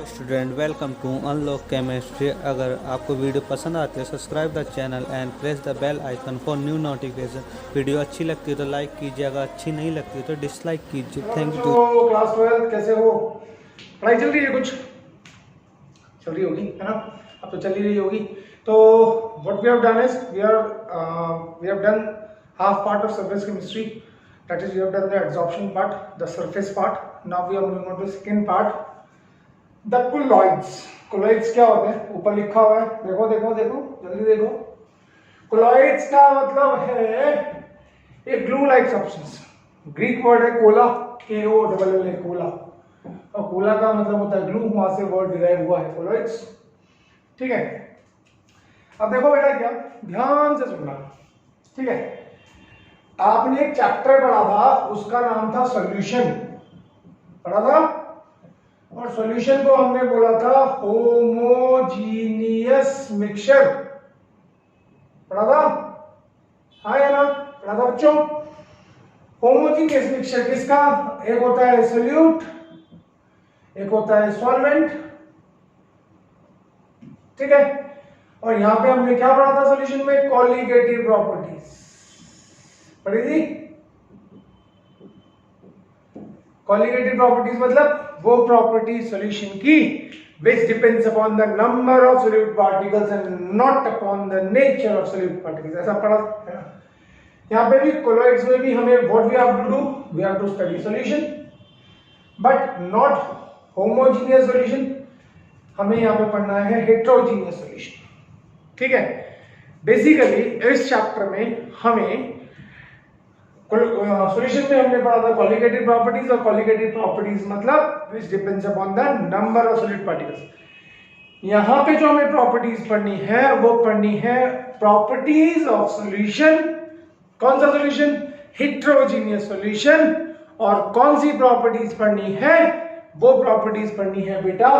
Student, welcome to unlock chemistry. अगर आपको video पसंद आती है subscribe the channel and press the bell icon for new notification. Video अच्छी लगती है तो लाइक कीजिए, अगर अच्छी नहीं लगती तो डिसलाइक कीजिए। Thank you. क्लास 12 कैसे हो? पढ़ाई चल रही है? कुछ चल रही होगी, है ना? अब तो चल ही रही होगी। तो what we have done is we have done half part of surface chemistry, that is we have done the adsorption part, the surface part. Now we are moving on to second part, the colloids. colloids क्या होते हैं? ऊपर लिखा हुआ है, देखो देखो देखो, जल्दी देखो। colloids का मतलब है एक glue like substance। Greek word है कोला, KOLLA, कोला, और कोला का मतलब होता है ग्लू, वहां से वर्ड डिराइव हुआ है colloids। ठीक है, अब देखो बेटा, क्या ध्यान से सुनना, ठीक है? आपने एक चैप्टर पढ़ा था, उसका नाम था सॉल्यूशन, पढ़ा था, और सॉल्यूशन को हमने बोला था होमोजीनियस मिक्सचर, पढ़ा था? हाँ या ना? पढ़ा था बच्चों? होमोजीनियस मिक्सचर किसका? एक होता है सोल्यूट, एक होता है सॉल्वेंट, ठीक है? और यहां पे हमने क्या पढ़ा था सॉल्यूशन में? कॉलिगेटिव प्रॉपर्टीज पढ़ी थी। कॉलिगेटिव प्रॉपर्टीज मतलब वो प्रॉपर्टी सॉल्यूशन की which depends upon the number of solute particles and not upon the nature of solute particles, ऐसा पढ़ा है ना? यहाँ पे भी colloids में भी हमें what we have to do, we have to study solution but not homogeneous solution, हमें यहाँ पे पढ़ना है heterogeneous solution, ठीक है? बेसिकली इस चैप्टर में हमें सॉल्यूशन में हमने पढ़ा था कॉलिगेटिव प्रॉपर्टीज, और कॉलिगेटिव प्रॉपर्टीज मतलब which depends upon the number of solute particles। यहां पे जो हमें प्रॉपर्टीज पढ़नी है वो पढ़नी है प्रॉपर्टीज ऑफ सॉल्यूशन। कौन सा सॉल्यूशन? Heterogeneous solution. और कौन सी प्रॉपर्टीज पढ़नी है? वो प्रॉपर्टीज पढ़नी है बेटा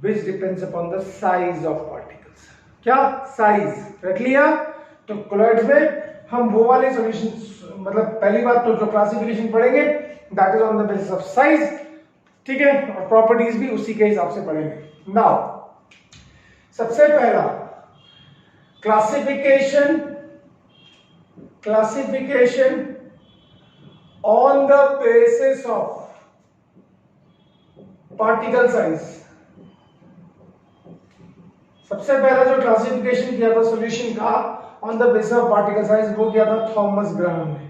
which depends upon the size of particles। क्या? साइज, रख लिया? तो colloids में हम वो वाले सॉल्यूशंस, मतलब पहली बात तो जो क्लासिफिकेशन पढ़ेंगे that is on the basis of size, ठीक है? और प्रॉपर्टीज भी उसी के हिसाब से पढ़ेंगे। नाउ सबसे पहला classification on the basis of particle size. सबसे पहला जो क्लासिफिकेशन किया था सॉल्यूशन का on the basis of particle size वो किया था थॉमस ग्राहम ने।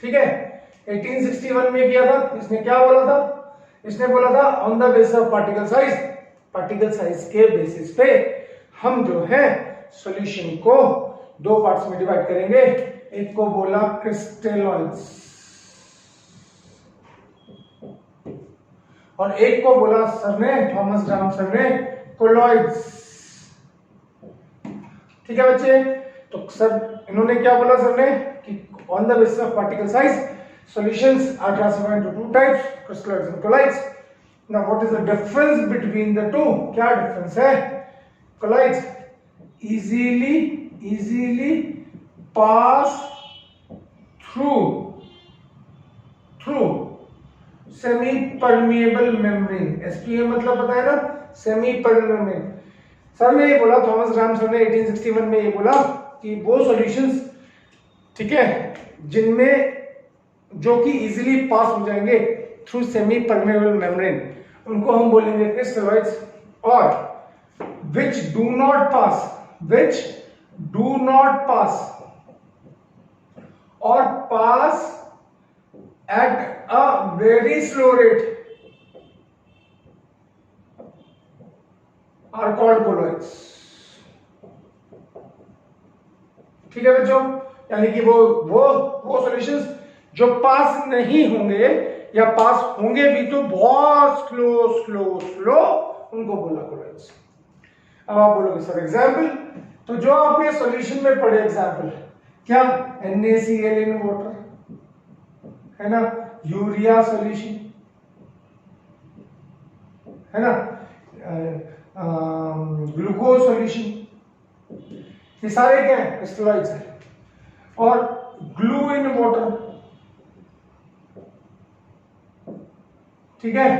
ठीक है, 1861 में किया था। इसने क्या बोला था? इसने बोला था on the basis of particle size, particle size के बेसिस पे हम जो है सॉल्यूशन को दो पार्ट्स में डिवाइड करेंगे। एक को बोला क्रिस्टलोइड्स और एक को बोला सर ने, थॉमस ग्राहम सर ने, कोलॉइड्स। ठीक है बच्चे? तो सर इन्होंने क्या बोला सर ने कि on the basis of particle size solutions are classified into two types, crystalloids and colloids। now what is the difference between the two? क्या difference है? colloids easily pass through semi permeable membrane। SPM मतलब पता है ना? semi permeable membrane। Sir ने ये बोला, Thomas Graham sir ने 1861 में ये बोला कि वो सॉल्यूशंस, ठीक है, जिनमें जो कि इजीली पास हो जाएंगे थ्रू सेमी परमेबल मेम्ब्रेन, उनको हम बोलेंगे क्रिस्टलोइड्स। और which do not pass or pass at a very slow rate are called colloids। ठीक है बच्चों? यानी कि वो सॉल्यूशंस जो पास नहीं होंगे या पास होंगे भी तो बहुत स्लो, उनको बोला colloids। अब आप बोलोगे सर एग्जांपल, तो जो आपने सॉल्यूशन में पढ़े एग्जांपल क्या? NaCl इन वाटर, है ना? यूरिया सॉल्यूशन, है ना? ग्लूकोज सॉल्यूशन, ये सारे क्या है? क्रिस्टलोइड्स है। और ग्लू इन वाटर, ठीक है,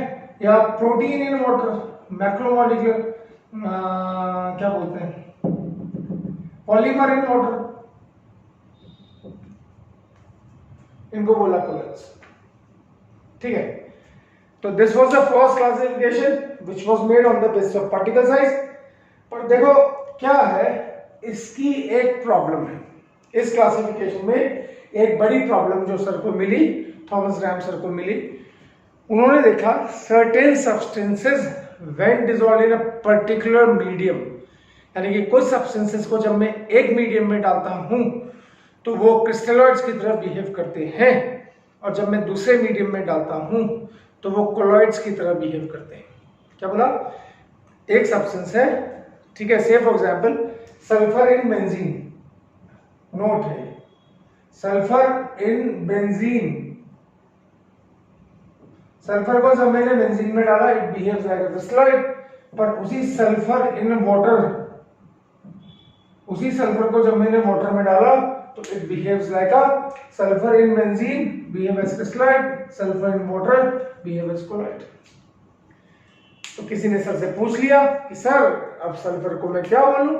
या प्रोटीन इन वाटर, मैक्रोमोलिकुलर, क्या बोलते हैं, पॉलीमर इन वाटर, इनको बोला कोलॉइड्स। ठीक है, तो this was the first classification which was made on the basis of particle size. पर देखो क्या है, इसकी एक प्रॉब्लम है, इस क्लासिफिकेशन में एक बड़ी प्रॉब्लम जो सर को मिली, थॉमस ग्राहम सर को मिली। उन्होंने देखा certain substances when dissolved in a particular medium, यानी कि कुछ सब्सटेंसेस को जब मैं एक मीडियम में डालता हूं तो वो क्रिस्टलॉइड्स की तरह बिहेव करते हैं, और जब मैं दूसरे मीडियम में डालता हूं तो वो कोलॉइड्स की तरह बिहेव करते हैं। क्या बोला, एक सब्सटेंस है, ठीक है, say for example sulphur in benzene, note है सल्फर इन बेंजीन, सल्फर को जब मैंने बेंजीन में डाला it behaves like a crystalloid, पर उसी सल्फर इन वाटर, उसी सल्फर को जब मैंने वाटर में डाला तो it behaves like a sulphur in benzene behave as crystalloid, sulphur in water behave as colloid. तो किसी ने सर से पूछ लिया कि सर अब सल्फर को मैं क्या बोलूं,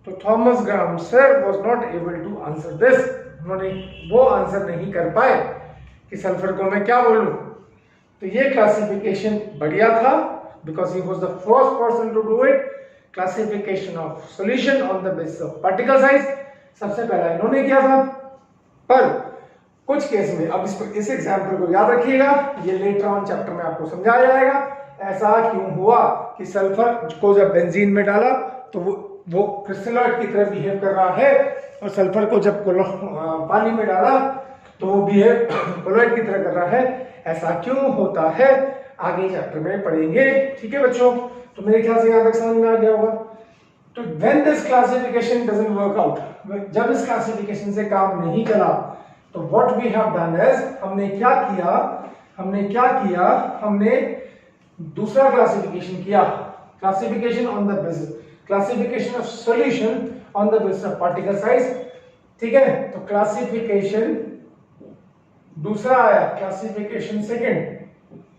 तो Thomas Graham sir was not able to answer this, उन्होंने वो आंसर नहीं कर पाए कि सल्फर को मैं क्या बोलूं। तो ये क्लासिफिकेशन बढ़िया था, because he was the first person to do it, classification of solution on the basis of particle size, सबसे पहला इन्होंने किया था। पर कुछ केस में, अब इसको इस एग्जांपल को याद रखिएगा, ये लेटर ऑन चैप्टर में आपको समझाया जाएगा ऐसा क्यों हुआ कि सल्फर को जब बेंजीन में डाला तो वो क्रिस्टलॉइड की तरह बिहेव कर रहा है, और सल्फर को जब पानी में डाला तो वो बिहेव कोलॉइड की तरह कर रहा है। ऐसा क्यों होता है आगे चैप्टर में पढ़ेंगे। ठीक है बच्चों, तो मेरे ख्याल से यहाँ तक समझ में आ गया होगा। तो when this classification doesn't work out, जब इस क्लासिफिकेशन से काम नहीं चला तो what we have done is, हमने क्या किया, हमने दूसरा क्लासिफिकेशन किया, classification on the basis, classification of solution on the basis of particle size. ठीक है, तो क्लासिफिकेशन दूसरा आया, क्लासिफिकेशन सेकंड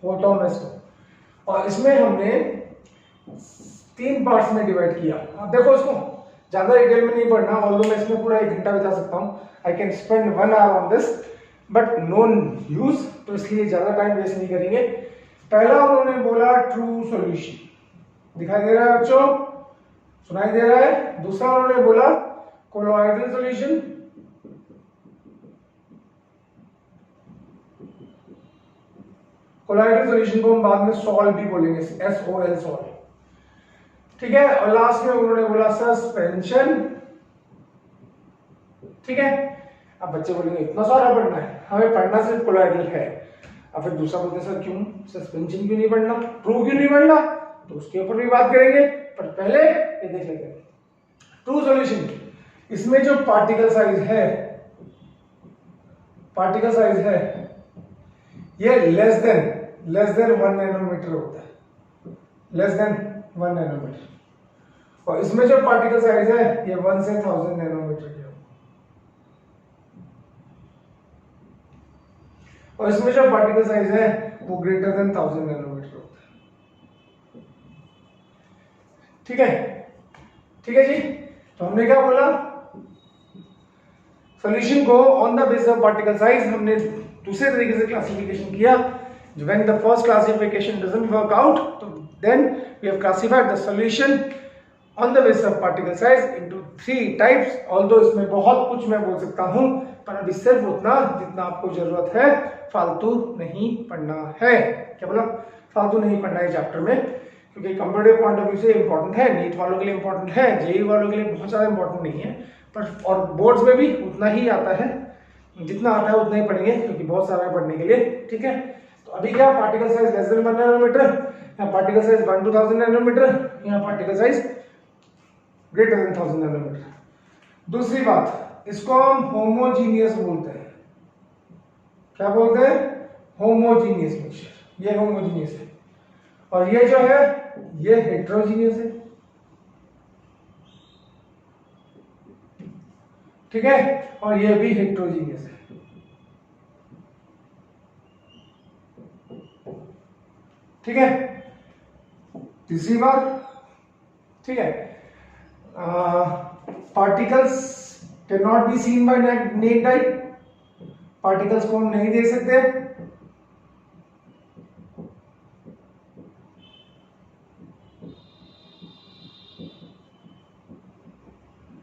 वो थॉमस को, और इसमें हमने 3 पार्ट्स में डिवाइड किया। अब देखो इसको ज्यादा डिटेल में नहीं पढ़ना, ऑल्दो मैं इसमें पूरा 1 घंटा बिता सकता हूं, I can spend 1 hour on this, but no use, तो इसलिए ज्यादा टाइम वेस्ट नहीं करेंगे। पहला उन्होंने बोला ट्रू सॉल्यूशन, दिखाई दे रहा है बच्चों, सुनाई दे रहा है। दूसरा उन्होंने बोला कोलॉइडल सॉल्यूशन, कोलॉइडल सॉल्यूशन को हम बाद में सॉल भी बोलेंगे, SOL सॉल। ठीक है, और लास्ट में उन्होंने बोला सस्पेंशन। ठीक है, अब बच्चे बोलेंगे इतना सारा पढ़ना है, हमें पढ़ना सिर्फ कोलॉइडल है। अब फिर दूसरा बोलते हैं सर क्यों सस्पेंशन क्यों नहीं पढ़ना, ट्रू क्यों नहीं पढ़ना, तो उसके ऊपर भी बात करेंगे, पर पहले ये देख लेते हैं ट्रू सॉल्यूशन। इसमें जो पार्टिकल साइज है ये लेस देन 1 नैनोमीटर होता है, लेस देन 1 नैनोमीटर, और इसमें जो पार्टिकल साइज है ये 1 से 1000 नैनोमीटर की, और इसमें जो पार्टिकल साइज है वो ग्रेटर देन 1000 नैनोमीटर होता है। ठीक है जी, तो हमने क्या बोला, सॉल्यूशन को on the basis of particle size हमने दूसरे तरीके से क्लासिफिकेशन किया। When the first classification doesn't work out, so then we have classified the solution on the basis of particle size into 3 types. Although इसमें बहुत कुछ मैं बोल सकता हूँ, पर अभी सिर्फ उतना जितना आपको जरूरत है, फालतू नहीं पढ़ना है। क्या बोला, फालतू नहीं पढ़ना है चैप्टर में, क्योंकि कंप्यूटर पॉइंट ऑफ व्यू से इंपॉर्टेंट है, नीट वालों के लिए इंपॉर्टेंट है, जेई वालों के लिए बहुत ज्यादा इंपॉर्टेंट नहीं है, पर और बोर्ड्स में भी उतना ही आता है, जितना आता है उतना ही पढ़ेंगे, क्योंकि बहुत सारा है पढ़ने के लिए। ठीक है, तो अभी क्या, particle size less than 1 nanometre, या पार्टिकल साइज 1 to 1000 नैनोमीटर, या particle size greater than 1000 nanometre. दूसरी बात, इसको हम होमोजीनियस बोलते हैं। क्या बोलते हैं, होमोजीनियस मिक्सचर, ये होमोजीनियस है, और ये जो है ये हेट्रोजीनियस है। ठीक है, और ये भी हेट्रोजीनियस है। ठीक है, तीसरी बात, ठीक है, particles can not be seen by naked eye, particles को हम नहीं देख सकते,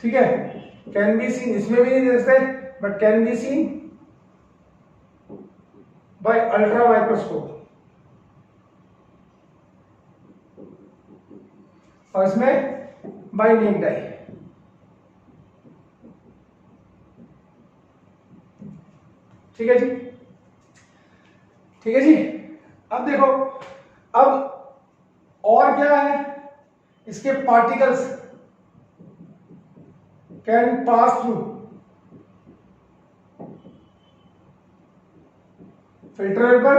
ठीक है, कैन बी सीन इसमें भी नहीं देख सकते, but can be seen by ultra microscope, और इसमें बाय नेक्ड आई। ठीक है जी, ठीक है जी। अब देखो, अब और क्या है, इसके particles can pass through filter paper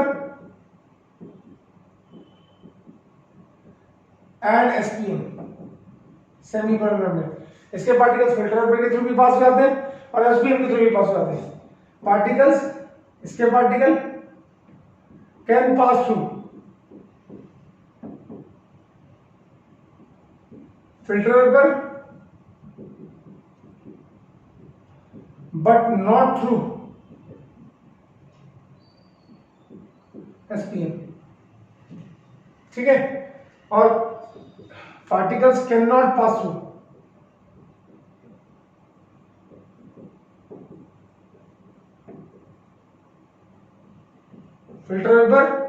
and SPM, semi permanent. इसके पार्टिकल्स फिल्टर पेपर के थ्रू भी पास हो जाते हैं और एसपीएम के थ्रू भी पास हो जाते हैं। पार्टिकल्स, इसके particle can pass through filter paper but not through SPM, ठीक है, और particles can not pass through filter paper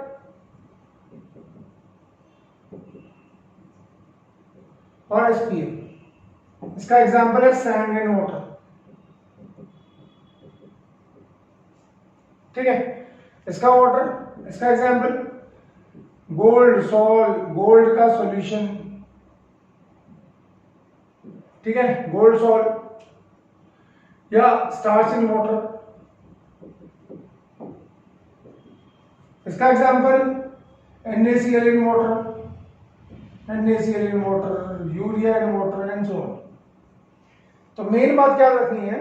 और एसपीएम। इसका एग्जांपल है सैंड एंड वाटर, ठीक है, इसका वाटर, इसका एग्जांपल गोल्ड गोल्ड का सॉल्यूशन, ठीक है, गोल्ड सॉल्ट या स्टार्च इन वाटर। इसका example NaCl in water, NaCl in water, urea in water and so on. तो मेन बात क्या रखनी है,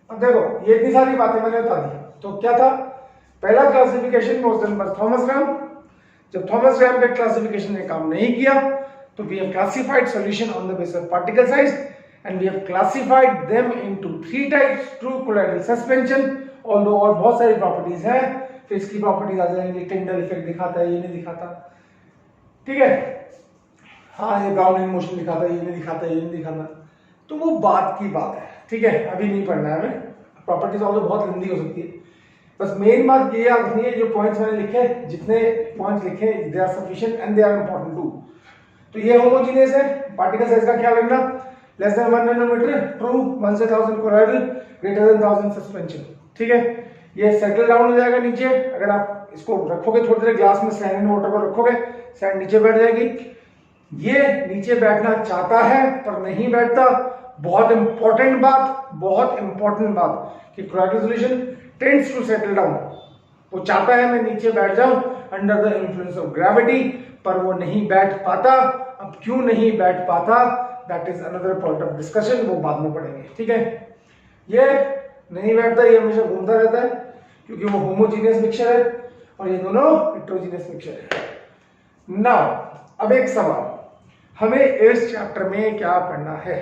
अब देखो ये इतनी सारी बातें मैंने बता दी। तो क्या था, पहला classification was done by Thomas Graham. जब थॉमस ग्राम के क्लासिफिकेशन ने काम नहीं किया तो we have classified solution on the basis of particle size and we have classified them into 3 types, true colloidal suspension, although और बहुत सारी प्रॉपर्टीज हैं, फिर इसकी प्रॉपर्टीज आ जाएंगी, टिंडल इफेक्ट दिखाता है, ये नहीं दिखाता, ठीक है, हाँ ये ब्राउनिंग मोशन दिखाता है, ये नहीं दिखाता, ये नहीं दिखाता, तो वो बात की बात है, ठीक है, अभी नहीं पढ़ना है हमें। प्रॉपर्टीज ऑल्दो बहुत लंबी हो सकती है, बस मेन बात ये याद रखनी है, जो पॉइंट्स मैंने लिखे, जितने पॉइंट्स लिखे they are sufficient and they are important too. तो ये होमोजेनियस है, पार्टिकल साइज का ख्याल रखना, लेस देन 1 नैनोमीटर, ट्रू 1 से 1000 कोलाइडल, ग्रेटर देन 1000 सस्पेंशन, ठीक है। ये सेटल डाउन हो जाएगा नीचे, अगर आप इसको रखोगे थोड़ी देर ग्लास में, सैंड एंड वाटर को रखोगे, सैंड नीचे बैठ जाएगी। ये नीचे बैठना चाहता है पर नहीं बैठता। बहुत इंपॉर्टेंट बात, बहुत इंपॉर्टेंट बात कि colloidal solution tends to settle down. वो चाहता है मैं नीचे बैठ जाऊं under the influence of gravity, पर वो नहीं बैठ पाता। अब क्यों नहीं बैठ पाता, that is another point of discussion, वो बाद में पढ़ेंगे, ठीक है। ये नहीं बैठता, ये हमेशा घूमता रहता है क्योंकि वो होमोजीनियस मिक्सचर है और ये दोनों हेटेरोजीनियस मिक्सचर है। नाउ अब एक सवाल, हमें इस चैप्टर में क्या पढ़ना है?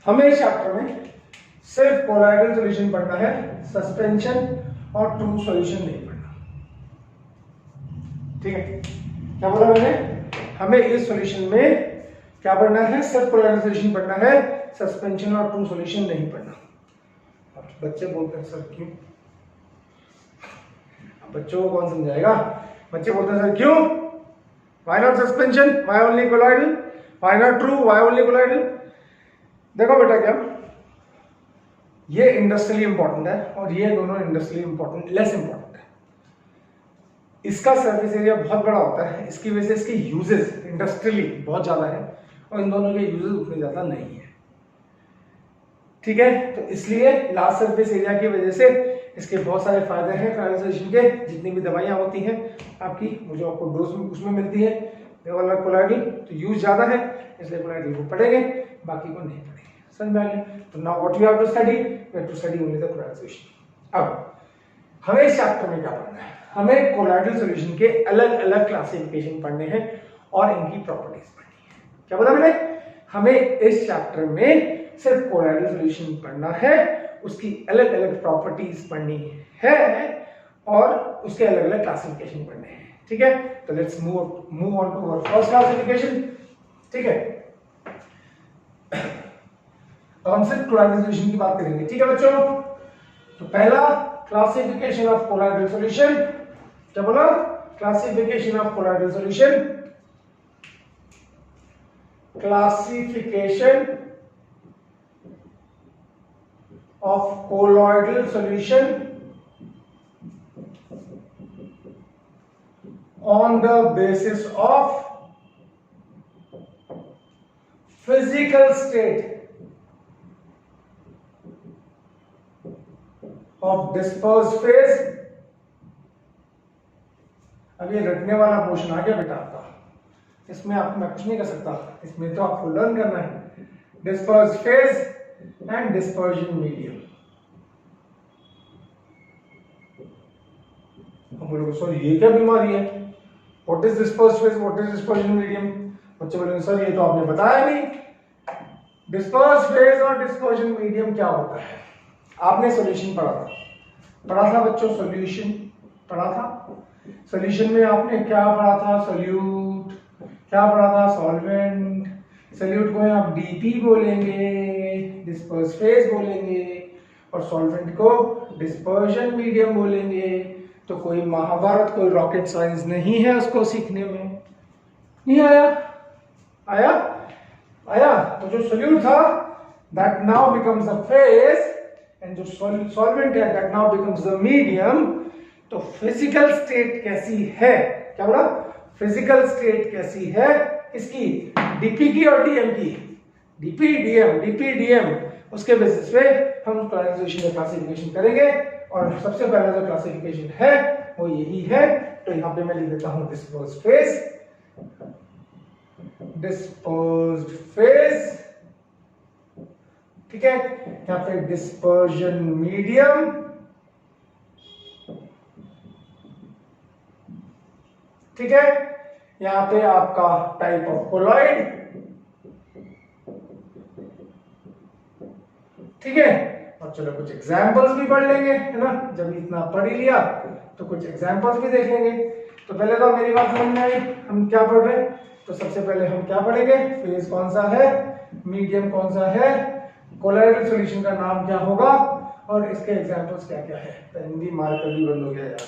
हमें इस चैप्टर में सिर्फ कोलाइडल सॉल्यूशन पढ़ना है, सस्पेंशन और ट्रू सॉल्यूशन नहीं पढ़ना, ठीक है। क्या बोला मैंने? हमें इस सॉल्यूशन में क्या पढ़ना है? सिर्फ कोलाइडल सॉल्यूशन पढ़ना है, सस्पेंशन और ट्रू सॉल्यूशन नहीं पढ़ना। अब बच्चे बोलते हैं सर क्यों? अब बच्चों को कौन समझाएगा? बच्चे बोलते हैं सर क्यों? Why not suspension? Why only colloidal? Why not true? Why only colloidal? देखो बेटा, क्या ये इंडस्ट्रियली इंपॉर्टेंट है और ये दोनों इंडस्ट्रियली इंपॉर्टेंट, लेस इंपॉर्टेंट है। इसका सरफेस एरिया बहुत बड़ा होता है, इसकी वजह से इसके यूजेस इंडस्ट्रियली बहुत ज्यादा है और इन दोनों के यूजेस उतने ज्यादा नहीं है, ठीक है। तो इसलिए लार्ज सरफेस एरिया की वजह से इसके बहुत सारे फायदे हैं कोलाइडल सॉल्यूशन के। जितनी भी दवाइयां होती हैं आपकी, वो जो आपको डोज उसमें मिलती है कोलाइडल, तो यूज ज्यादा है, इसलिए कोलाइडल को पढ़ेंगे, बाकी को नहीं पढ़ेंगे। समझ में आ गया? तो now what you have to study only the colloidal solution. अब हमें इस चैप्टर में क्या पढ़ना है? हमें कोलॉइडल सॉल्यूशन के अलग अलग क्लासिफिकेशन पढ़ने हैं और इनकी प्रॉपर्टीज पढ़नी है। क्या बोला मैंने? हमें इस चैप्टर में सिर्फ कोलॉइडल सॉल्यूशन पढ़ना है, उसकी अलग अलग प्रॉपर्टीज पढ़नी है और उसके अलग अलग क्लासिफिकेशन पढ़ने हैं। ठीक है, तो let's move on to our first classification. ठीक है, तो हम सिर्फ कोलॉइडल सॉल्यूशन की बात करेंगे। ठीक है बच्चों, तो पहला क्लासिफिकेशन ऑफ कोलॉइडल सॉल्यूशन, क्या बोला? Classification of colloidal solution, classification of colloidal solution on the basis of physical state of dispersed phase। अब ये रटने वाला पोर्शन आ गया बेटा आपका, इसमें मैं कुछ नहीं कर सकता, इसमें तो आपको लर्न करना है। Dispersed phase and dispersion medium. हम बोलोगे सर ये क्या बीमारी है? What is dispersed phase, what is dispersion medium? बच्चे बोलेंगे सर ये तो आपने बताया नहीं। डिस्पर्स्ड फेज और डिस्पर्जन मीडियम क्या होता है? आपने सॉल्यूशन पढ़ा था बच्चों, सॉल्यूशन पढ़ा था। सॉल्यूशन में आपने क्या पढ़ा था? सोल्यूट। क्या पढ़ा था? सॉल्वेंट। सोल्यूट को आप डीपी बोलेंगे, डिस्पर्स फेज बोलेंगे, और सॉल्वेंट को डिस्पर्जन मीडियम बोलेंगे। तो कोई महाभारत, कोई रॉकेट साइंस नहीं है उसको सीखने में। नहीं आया? आया? आया? तो जो सोल्यूट था that now becomes a phase, and जो सॉल्वेंट है that now becomes a medium. तो फिजिकल स्टेट कैसी है? क्या बोला? फिजिकल स्टेट कैसी है इसकी? डीपी की और डीएम की? डीपी डीएम, उसके बेसिस पे हम क्लासिफिकेशन क्लासिफिकेशन करेंगे। और सबसे पहला जो क्लासिफिकेशन है वो यही है। तो यहां पे मैं लिख देता हूं डिस्पर्स्ड फेज, ठीक है, या फिर डिस्पर्जन मीडियम, ठीक है। यहां पे आपका टाइप ऑफ कोलॉइड, ठीक है। और चलो कुछ एग्जांपल्स भी पढ़ लेंगे, है ना। जब इतना पढ़ ही लिया तो कुछ एग्जांपल्स भी देख लेंगे। तो पहले तो मेरी बात समझ में आई, हम क्या पढ़ रहे हैं। तो सबसे पहले हम क्या पढ़ेंगे? फेज कौन सा है, मीडियम कौन सा है, कोलॉइडल सॉल्यूशन का नाम क्या होगा, और इसके एग्जांपल्स क्या क्या है। पेन भी मार्कर भी बंद हो गया यार,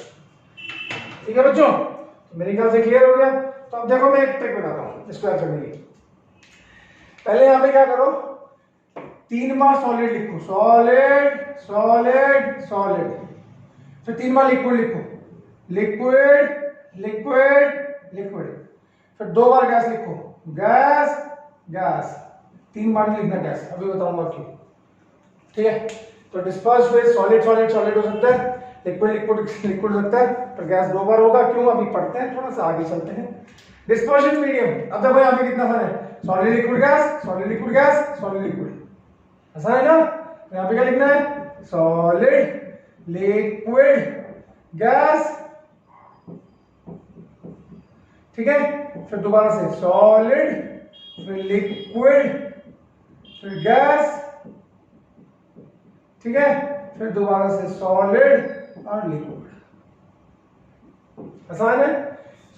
ठीक है बच्चों। तो मेरे ख्याल से क्लियर हो गया। तो अब देखो मैं एक ट्रिक बताता हूं इसको याद करने की। पहले यहां पे क्या करो, 3 बार सॉलिड लिखो, सॉलिड सॉलिड सॉलिड, फिर 3 बार लिक्विड लिखो, लिक्विड लिक्विड लिक्विड, फिर 2 बार गैस लिखो, गैस गैस। 3 बार नहीं लिखना गैस, अभी बताऊंगा क्यों, ठीक है। तो disperse phase solid solid solid हो सकता है, लिक्विड लिक्विड लिक्विड हो सकता है, तो गैस 2 बार होगा। क्यों? अभी पढ़ते हैं, थोड़ा सा आगे चलते हैं। डिस्पर्जन मीडियम, अब देखो यहाँ पे कितना फन है, solid liquid gas, solid liquid gas, solid liquid, ऐसा है ना। यहाँ पे क्या लिखना है? सॉलिड लिक्विड गैस, ठीक है। फिर दोबारा से सॉलिड, फिर लिक्विड, फिर गैस, ठीक है। फिर दोबारा से सॉलिड और लिक्विड, आसान है।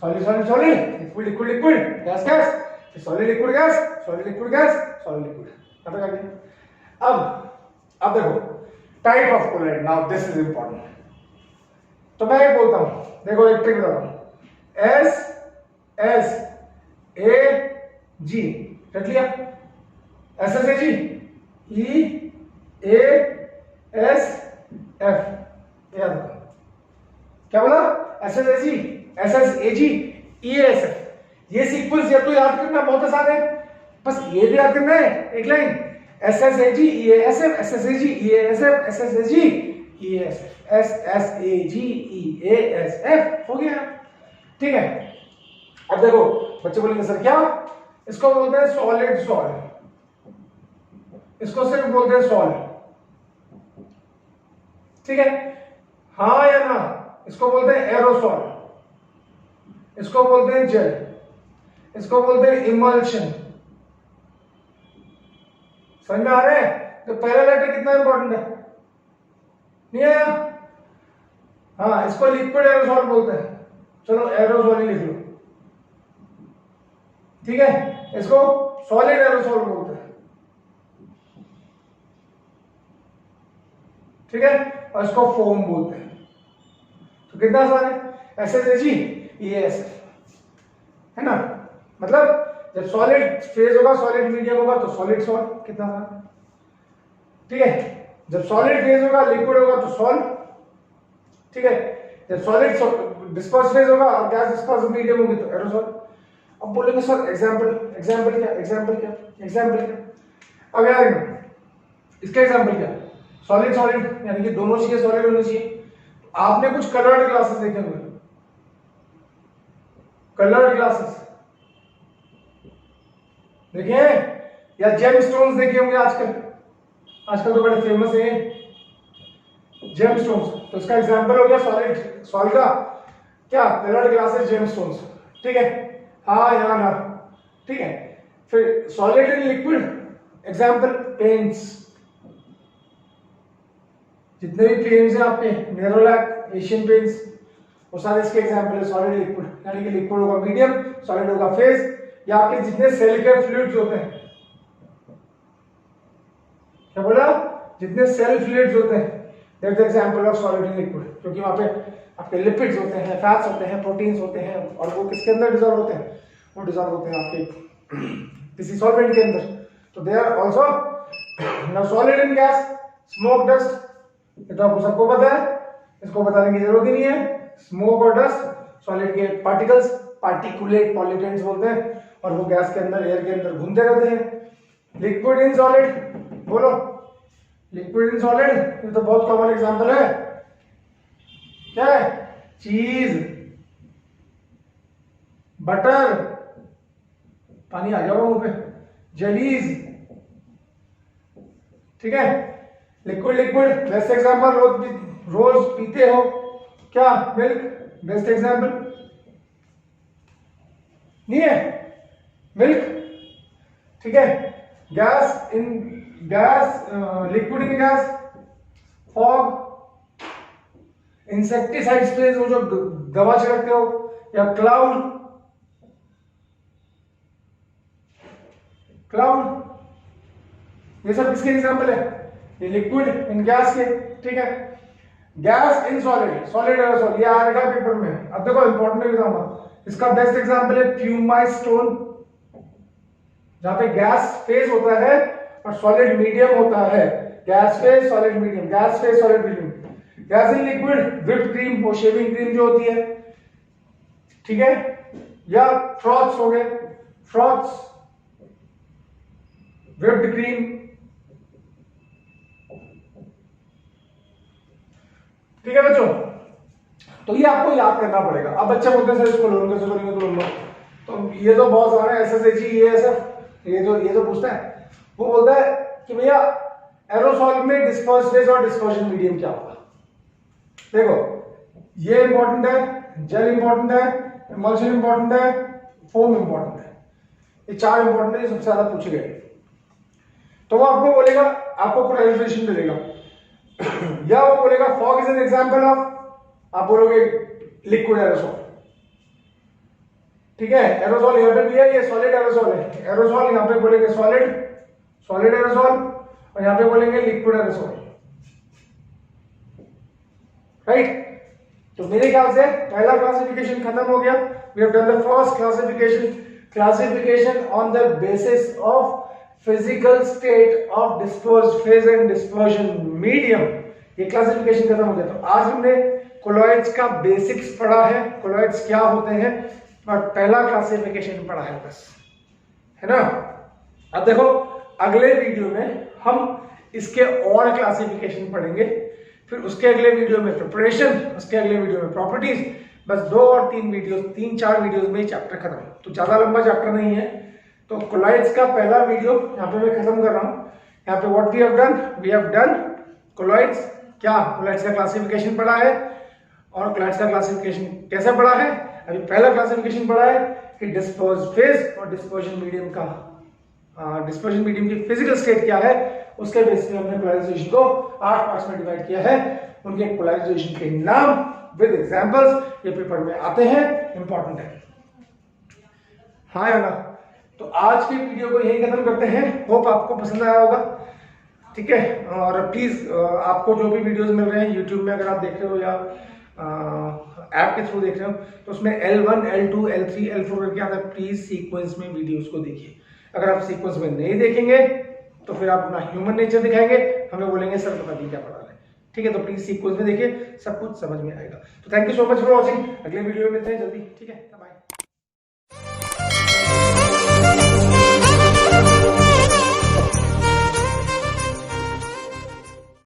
Solid solid solid, liquid liquid liquid, gas gas, फिर solid liquid gas, solid liquid gas, solid liquid. यहाँ पे क्या किया? अब देखो type of colloid, now this is important. तो मैं ये बोलता हूं, देखो एक ट्रिक बताता हूं, एस एस ए जी, रख लिया, S S A G, E A S F, याद रखो। क्या बोला? S S A G, S S A G, E S F. ये सीक्वेंस या तो याद करना बहुत आसान है, बस ये भी याद करना है, एक line, S S A G E S F, S S A G E S F, S S A G E S F, S S A G E S F, हो गया, ठीक है। अब देखो बच्चे बोलेंगे सर क्या, इसको बोलते हैं सॉलिड सॉल्ट, इसको सिर्फ बोलते हैं सॉल्ट, ठीक है, हाँ या ना, इसको बोलते हैं एरोसॉल, इसको बोलते हैं जेल, इसको बोलते हैं इमल्शन। समझ में आ रहा है? तो पहला लेटर कितना इंपॉर्टेंट है? नहीं आया? हाँ, इसको लिक्विड एरोसॉल बोलते हैं। चलो एरोसॉल ही लिख लो, ठीक है। इसको सॉलिड एरोसॉल बोलते हैं, ठीक है, और इसको फोम बोलते हैं। तो कितना आसान है, SSAG EASF, है ना। मतलब जब सॉलिड फेज होगा, सॉलिड मीडियम होगा तो सॉलिड सॉल, कितना आसान है, ठीक है। जब सॉलिड फेज होगा, लिक्विड होगा तो सॉल, ठीक है। जब सॉलिड डिस्पर्स फेज होगा और गैस डिस्पर्स मीडियम होगी तो एरोसॉल। अब बोलेंगे सर एग्जांपल, एग्जांपल क्या, एग्जांपल क्या, एग्जांपल क्या। अब यार इसका एग्जांपल क्या, सॉलिड सॉलिड यानी कि दोनों चीजें सॉलिड होनी चाहिए। आपने कुछ कलर्ड ग्लासेस देखे होंगे, कलर्ड ग्लासेस देखे हैं, या जेम स्टोन्स देखे होंगे आजकल, आजकल तो बड़े फेमस हैं जेम स्टोन्स। तो इसका एग्जांपल हो गया सॉलिड सॉल का क्या, कलर्ड ग्लासेस, जेम स्टोन्स, ठीक है। हाँ या ना, ठीक है। फिर solid and liquid example paints, जितने भी पेंट्स हैं आपके नेरोलैक, एशियन पेंट्स, वो सारे इसके एग्जांपल है सॉलिड लिक्विड। यानी कि लिक्विड होगा मीडियम, सॉलिड होगा फेज, या आपके जितने सेल के फ्लूइड्स होते हैं, क्या बोला, जितने सेल फ्लूइड्स होते हैं, that is example of solid and liquid. क्योंकि वहां पे आपके लिपिड्स होते हैं, फैट्स होते हैं, प्रोटीन्स होते हैं, और वो किसके अंदर डिसॉल्व होते हैं, वो डिसॉल्व होते हैं आपके किसी सॉल्वेंट के अंदर। तो they are also now solid in gas, smoke, dust, ये तो आपको सबको पता है, इसको बताने की जरूरत ही नहीं है। स्मोक और डस्ट सॉलिड के पार्टिकल्स, पार्टिकुलेट पॉल्यूटेंट्स बोलते हैं, और वो गैस के अंदर, एयर के अंदर घूमते रहते हैं। लिक्विड इन सॉलिड, बोलो लिक्विड इन सॉलिड, ये तो बहुत कॉमन एग्जांपल है, क्या है, चीज, बटर, पानी आ जाओ मुंह पे, जेलीज, ठीक है। लिक्विड लिक्विड बेस्ट एग्जांपल, रोज पीते हो क्या, मिल्क, बेस्ट एग्जांपल नहीं है, मिल्क, ठीक है। Gas in gas, liquid in gas, fog, insecticide sprays, वो जो दवा छिड़कते हो, या क्लाउड, क्लाउड, ये सब किसके एग्जांपल है, ये लिक्विड इन गैस के, ठीक है। Gas in solid, solid aerosol, ये आएगा पेपर में। अब देखो इंपॉर्टेंट है बताऊंगा, इसका बेस्ट एग्जांपल है प्यूमाइड स्टोन, जहां पे गैस फेज होता है और सॉलिड मीडियम होता है, gas phase solid medium, gas phase solid medium. Gas in liquid, whipped cream, वो शेविंग क्रीम जो होती है, ठीक है, या फ्रॉथ्स हो गए, फ्रॉथ्स, व्हिप्ड क्रीम, ठीक है बच्चों। तो ये आपको याद करना पड़ेगा। अब बच्चे बोलते हैं सर इसको लोन कैसे करेंगे, तो लोन लो, तो ये तो बहुत सारे SSAG EASF ये तो पूछता है, वो बोलता है कि भैया एरोसॉल में डिस्पर्स फेज और डिस्पर्शन मीडियम क्या होगा। देखो ये इंपॉर्टेंट है, जेल इंपॉर्टेंट है, इमल्शन इंपॉर्टेंट है, फोम इंपॉर्टेंट है, ये चार इंपॉर्टेंट है, सबसे ज्यादा पूछे गए। तो वो आपको बोलेगा, आपको कुछ एलिब्रेशन दे देगा या वो बोलेगा fog is an example of, आप बोलोगे लिक्विड एरोसॉल, ठीक है। एरोसॉल यहां पे भी है, ये सॉलिड एरोसॉल है, एरोसॉल यहां पे बोलेंगे सॉलिड, सॉलिड एरोसॉल, और यहां पे बोलेंगे लिक्विड एरोसॉल, राइट। तो मेरे ख्याल से पहला क्लासिफिकेशन खत्म हो गया। We have done the first classification on the basis of physical state of dispersed phase and dispersion medium, ये क्लासिफिकेशन खत्म हो गया। तो आज हमने कोलॉइड्स का बेसिक्स पढ़ा है, कोलॉइड्स क्या होते हैं, और पहला क्लासिफिकेशन पढ़ा है बस, है ना। अब देखो अगले वीडियो में हम इसके और क्लासिफिकेशन पढ़ेंगे, फिर उसके अगले वीडियो में प्रिपरेशन, उसके अगले वीडियो में प्रॉपर्टीज, बस 2 और 3 वीडियोस, 3-4 वीडियोस में चैप्टर खत्म। तो ज्यादा लंबा चैप्टर नहीं है। तो कोलॉइड्स का पहला वीडियो यहाँ पे मैं खत्म कर रहा हूँ। यहाँ पे what we have done colloids, क्या कोलॉइड्स का क्लासिफिकेशन पढ़ा है, और क्लाइड्स का क्लासिफिकेशन कैसा पढ़ा है? अभी पहला क्लासिफिकेशन पढ़ा है कि डिस्पर्स फेज और डिस्पर्जन मीडियम का डिस्पर्जन मीडियम की फिजिकल स्टेट क्या है, उसके बेस पे हमने पोलराइजेशन को 8 पार्ट्स में डिवाइड किया है। उनके पोलराइजेशन के नाम विद एग्जांपल्स ये पेपर में आते हैं, इंपॉर्टेंट है। हाँ या ना? तो आज के वीडियो को यही खत्म करते हैं। होप आपको पसंद आया होगा, ठीक है। और प्लीज आपको जो भी वीडियोस मिल रहे हैं यूट्यूब में, अगर आप देख रहे हो या ऐप के थ्रू देख रहे हो, तो उसमें L1, L2, L3, L4 करके आता है। प्लीज सीक्वेंस में वीडियोस को देखिए। अगर आप सीक्वेंस में नहीं देखेंगे तो फिर आप अपना ह्यूमन नेचर दिखाएंगे, हमें बोलेंगे सर पता नहीं क्या पढ़ा रहे, ठीक है। तो प्लीज सीक्वेंस में देखिए, सब कुछ समझ में आएगा। तो thank you so much for watching. अगले वीडियो में मिलते हैं जल्दी, ठीक है। बाय।